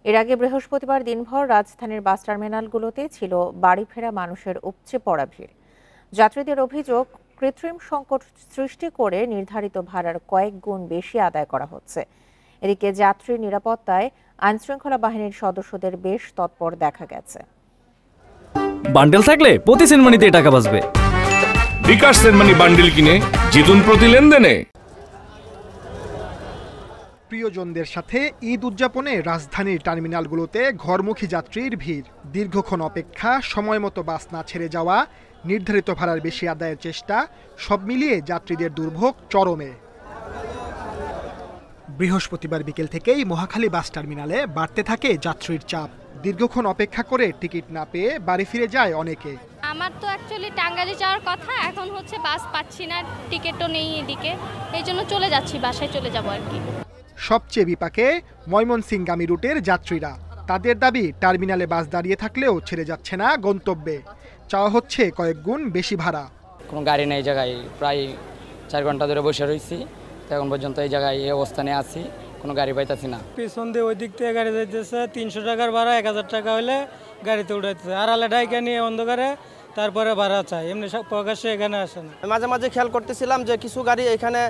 এর আগে বৃহস্পতিবার দিনভর রাজধানীর বাস টার্মিনালগুলোতে ছিল বাড়ি ফেরা মানুষের উপচে পড়া ভিড়। যাত্রীদের অভিযোগ, কৃত্রিম সংকট সৃষ্টি করে নির্ধারিত ভাড়ার কয়েক গুণ বেশি আদায় করা হচ্ছে। এদিকে যাত্রী নিরাপত্তায় আইনশৃঙ্খলা বাহিনীর সদস্যদের বেশ তৎপর দেখা গেছে। বান্ডেল থাকলে প্রতি সেনমানিতে টাকা বাঁচবে। বিকাশ সেনমানি বান্ডেল কিনে জিতুন প্রতি লেনদেনে। প্রিয়জনদের সাথে ঈদ উদযাপনে রাজধানীর টার্মিনালগুলোতে ঘরমুখী যাত্রীর ভিড়। দীর্ঘক্ষণ অপেক্ষা, সময় মতো বাস না ছেড়ে যাওয়া, নির্ধারিত ভাড়ার বেশি আদায়ের চেষ্টা, সব মিলিয়ে যাত্রীদের দুর্ভোগ চরমে। বৃহস্পতিবার বিকেল থেকেই মহাখালী বাস টার্মিনালে বাড়তে থাকে যাত্রীর চাপ। দীর্ঘক্ষণ অপেক্ষা করে টিকিট না পেয়ে বাড়ি ফিরে যায় অনেকে। আমার তো অ্যাকচুয়ালি টাঙ্গাইলে যাওয়ার কথা, এখন হচ্ছে বাস পাচ্ছি না, টিকিটও নেই এদিকে, এই জন্য চলে যাচ্ছি, বাসায় চলে যাব আর কি। সবচেয়ে বিপাকে ময়মনসিংহগামী রুটের যাত্রীরা। তাদের দাবি, টার্মিনালে বাস দাঁড়িয়ে থাকলেও ছেড়ে যাচ্ছে না গন্তব্যে। চাওয়া হচ্ছে কয়েক গুণ বেশি ভাড়া। কোনো গাড়ি নেই জায়গায়, প্রায় 4 ঘন্টা ধরে বসে রয়েছি, এখন পর্যন্ত এই জায়গায় এই অবস্থানে আছি, কোনো গাড়ি পাইতেছি না। পিছন দিয়ে ওই দিক থেকে গাড়ি যাইতেছে, 300 টাকার ভাড়া 1000 টাকা হলে গাড়িতে উঠাইতেছে, আর আলে ডাইকা নিয়ে অন্ধকারে তারপরে ভাড়া চাই, এমনি সব প্রকাশ্যে এখানে আসে না। মাঝে মাঝে খেয়াল করতেছিলাম যে কিছু গাড়ি এখানে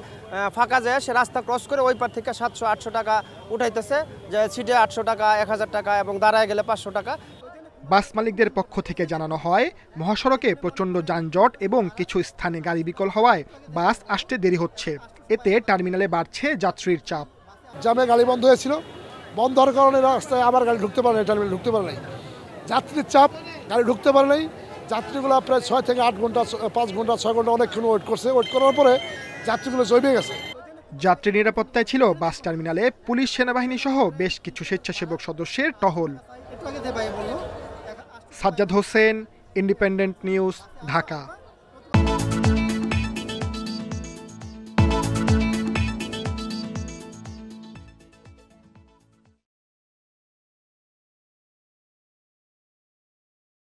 ফাঁকা যায়, সে রাস্তা ক্রস করে ওই পার থেকে 700-800 টাকা উঠাইতেছে, যে সিটে 800 টাকা, 1000 টাকা এবং দাঁড়ায় গেলে 500 টাকা। বাস মালিকদের পক্ষ থেকে জানানো হয়, মহাসড়কে প্রচণ্ড যানজট এবং কিছু স্থানে গাড়ি বিকল হওয়ায় বাস আসতে দেরি হচ্ছে। এতে টার্মিনালে বাড়ছে যাত্রীর চাপ। জামে গাড়ি বন্ধ হয়েছিল, বন্ধ হওয়ার কারণে রাস্তায় আবার গাড়ি ঢুকতে পারে নাই, টার্মিনাল ঢুকতে পারে নাই। যাত্রীর চাপ, গাড়ি ঢুকতে পারে নাই। যাত্রীগুলো প্রায় 6 থেকে 8 ঘন্টা, 5 ঘন্টা, 6 ঘন্টা অনেকক্ষণ ওয়েট করছে। ওয়েট করার পরে যাত্রীগুলো জমে গেছে। যাত্রী নিরাপত্তায় ছিল বাস টার্মিনালে পুলিশ, সেনাবাহিনী সহ বেশ কিছু স্বেচ্ছাসেবক সদস্যের টহল। Sajjad Hossain, independent news, Dhaka.